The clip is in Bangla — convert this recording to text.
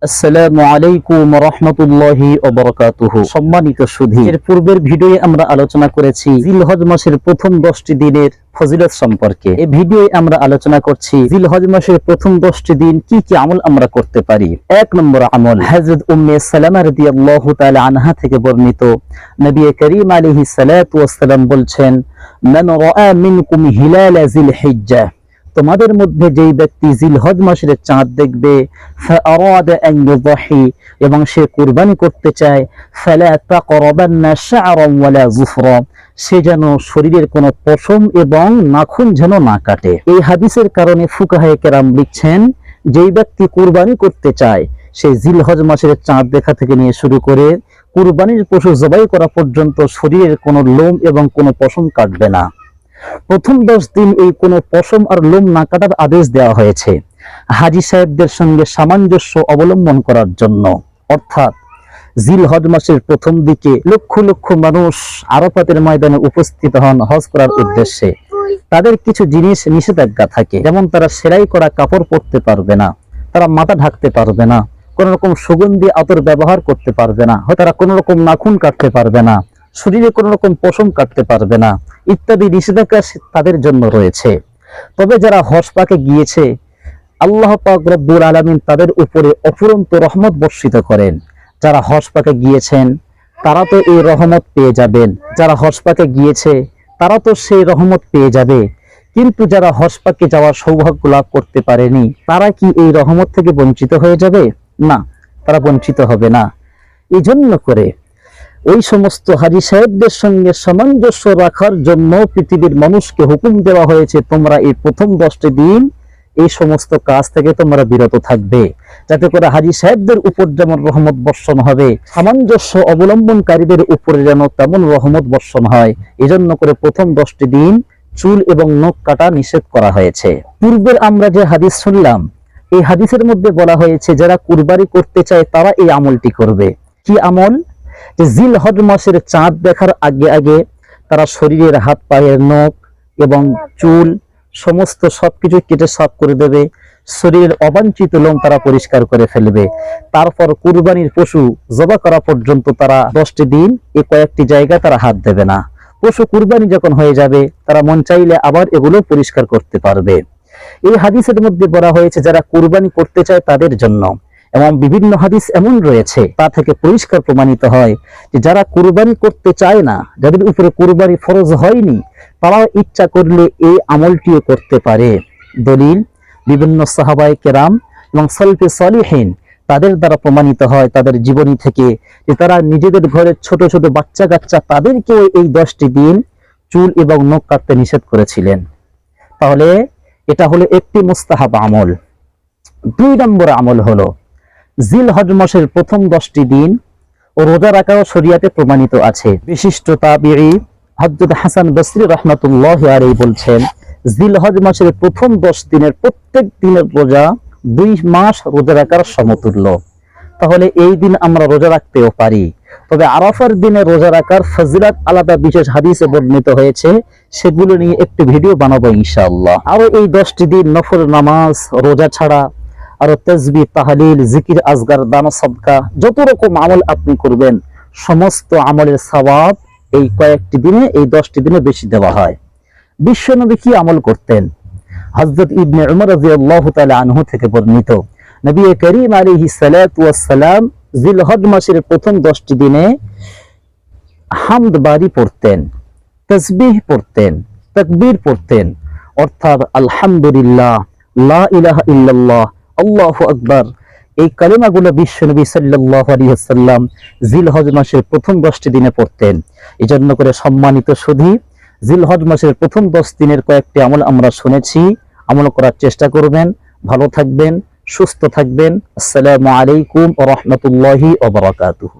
আসসালামু আলাইকুম রাহমাতুল্লাহি ওয়া বারাকাতুহু। সম্মানিত সুধী, এর পূর্বের ভিডিওয়ে আমরা আলোচনা করেছি জিলহজ মাসের প্রথম 10টি দিনের ফজিলত সম্পর্কে। এই ভিডিওয়ে আমরা আলোচনা করছি জিলহজ মাসের প্রথম 10টি দিন কি কি আমল আমরা করতে পারি। 1 নম্বর আমল, হযরত উম্মে সালামা রাদিয়াল্লাহু তাআলা আনহা থেকে বর্ণিত, নবী করিম আলাইহিস সালাতু ওয়াস সালাম বলছেন, মান রাআ মিনকুম হিলাল জিলহিজ্জাহ, তোমাদের মধ্যে যেই ব্যক্তি জিলহজ মাসের চাঁদ দেখবে, ফাআরাদা আন ইউযহি, এবং সে কুরবানি করতে চায়, ফালা তাকরাবান্না শা'রান ওয়ালা যুফরা, সে যেন শরীরের কোনো পশম এবং নাখুন যেন না কাটে। এই হাদিসের কারণে ফুকাহায়ে কেরাম লিখছেন, যেই ব্যক্তি কুরবানি করতে চায় সে জিলহজ মাসের চাঁদ দেখা থেকে নিয়ে শুরু করে কুরবানির পশু জবাই করা পর্যন্ত শরীরের কোনো লোম এবং কোনো পশম কাটবে না। প্রথম 10 দিন এই কোনো পশম আর লোম না কাটার আদেশ দেওয়া হয়েছে হাজী সাহেবদের সঙ্গে সামঞ্জস্য অবলম্বন করার জন্য। অর্থাৎ জিলহজ মাসের প্রথম দিকে লক্ষ লক্ষ মানুষ আরাফাতের ময়দানে উপস্থিত হন হজ করার উদ্দেশ্যে। তাদের কিছু জিনিস নিষেধাজ্ঞা থাকে, যেমন তারা সেলাই করা কাপড় পরতে পারবে না, তারা মাথা ঢাকতে পারবে না, কোন রকম সুগন্ধি আতর ব্যবহার করতে পারবে না, তারা কোন রকম নাখুন কাটতে পারবে না, শরীরে কোন রকম পশম কাটতে পারবে না, ইত্যাদি নিষেধাজ্ঞা তাদের জন্য রয়েছে। তবে যারা হজ পাকে গিয়েছে, আল্লাহ পাক রব্বুল আলামিন তাদের উপরে অফুরন্ত রহমত বর্ষিত করেন। যারা হজ পাকে গিয়েছেন তারা তো এই রহমত পেয়ে যাবেন, যারা হজ পাকে গিয়েছে তারা তো সেই রহমত পেয়ে যাবে। কিন্তু যারা হজ পাকে যাওয়ার সৌভাগ্য লাভ করতে পারেনি, তারা কি এই রহমত থেকে বঞ্চিত হয়ে যাবে? না, তারা বঞ্চিত হবে না। এই জন্য করে ওই সমস্ত হাজী সাহেবদের সঙ্গে সামঞ্জস্য রাখার জন্য পৃথিবীর মানুষকে হুকুম দেওয়া হয়েছে, তোমরা এই প্রথম 10টি দিন এই সমস্ত কাজ থেকে তোমরা বিরত থাকবে, যাতে করে হাজী সাহেবদের উপর যেমন রহমত বর্ষণ হবে, সামঞ্জস্য অবলম্বনকারীদের উপরে যেন তেমন রহমত বর্ষণ হয়। এজন্য করে প্রথম 10টি দিন চুল এবং নখ কাটা নিষেধ করা হয়েছে। পূর্বের আমরা যে হাদিস শুনলাম, এই হাদিসের মধ্যে বলা হয়েছে যারা কুরবানি করতে চায় তারা এই আমলটি করবে। কি আমল? যে জিলহজ মাসের চাঁদ দেখার আগে আগে তারা শরীরের হাত পায়ের নখ এবং চুল সমস্ত সবকিছু কেটে সাফ করে দেবে, শরীরের অবাঞ্ছিত লোম তারা পরিষ্কার করে ফেলবে। তারপর কুরবানির পশু জবা করা পর্যন্ত তারা 10টি দিন এই কয়েকটি জায়গায় তারা হাত দেবে না। পশু কুরবানি যখন হয়ে যাবে তারা মন চাইলে আবার এগুলো পরিষ্কার করতে পারবে। এই হাদিসের মধ্যে বলা হয়েছে যারা কুরবানি করতে চায় তাদের জন্য, এবং বিভিন্ন হাদিস এমন রয়েছে তা থেকে পরিষ্কার প্রমাণিত হয় যে যারা কুরবানি করতে চায় না, যাদের উপরে কুরবানি ফরজ হয়নি, তারা ইচ্ছা করলে এই আমলটিও করতে পারে। দলিল বিভিন্ন সাহাবায়ে কেরাম এবং সালফে সালিহিন তাদের দ্বারা প্রমাণিত হয়, তাদের জীবনী থেকে, যে তারা নিজেদের ঘরের ছোট ছোট বাচ্চা কাচ্চা তাদেরকে এই 10টি দিন চুল এবং নখ কাটতে নিষেধ করেছিলেন। তাহলে এটা হলো একটি মুস্তাহাব আমল। 2 নম্বর আমল হলো জিলহজ মাসের প্রথম 10টি দিন ও রোজা রাখাও শরীয়তে প্রমাণিত আছে। বিশিষ্ট তাবিঈ হযরত হাসান বসরি রাহমাতুল্লাহি আলাইহি বলছেন, জিলহজ মাসের প্রথম 10 দিনের প্রত্যেক দিনের রোজা 2 মাস রোজা রাখার সমতুল্য। তাহলে এই দিন আমরা রোজা রাখতেও পারি। তবে আরাফার দিনে রোজা রাখার ফজিলত আলাদা বিশেষ হাদিসে বর্ণিত হয়েছে, সেগুলো নিয়ে একটি ভিডিও বানাবো ইনশাআল্লাহ। আরো এই 10টি দিন নফল নামাজ, রোজা ছাড়া আরো তাসবিহ, তাহলিল, জিকির, আজগার, দান, সাদকা, যত রকম আমল আপনি করবেন সমস্ত আমলের সওয়াব এই কয়েকটি দিনে, এই 10টি দিনে বেশি দেওয়া হয়। বিশ্বনবী কি আমল করতেন? হযরত ইবনে উমর রাদিয়াল্লাহু তাআলা আনহু থেকে বর্ণিত, নবী করিম আলাইহিস সালাতু ওয়াস সালাম জিলহজ মাসের প্রথম 10টি দিনে হামদ বারি পড়তেন, তাসবিহ পড়তেন, তাকবীর পড়তেন, অর্থাৎ আলহামদুলিল্লাহ, লা ইলাহা ইল্লাল্লাহ, আল্লাহু আকবার, এই কালিমাগুলো বিশ্বনবী সাল্লাল্লাহু আলাইহি ওয়াসাল্লাম জিলহজ মাসের প্রথম 10টি দিনে পড়তেন। এজন্য করে সম্মানিত সুধী, জিলহজ মাসের প্রথম 10 দিনের কয়েকটি আমল আমরা শুনেছি, আমল করার চেষ্টা করবেন। ভালো থাকবেন, সুস্থ থাকবেন। আসসালামু আলাইকুম ওয়া রাহমাতুল্লাহি ওয়া বারাকাতুহু।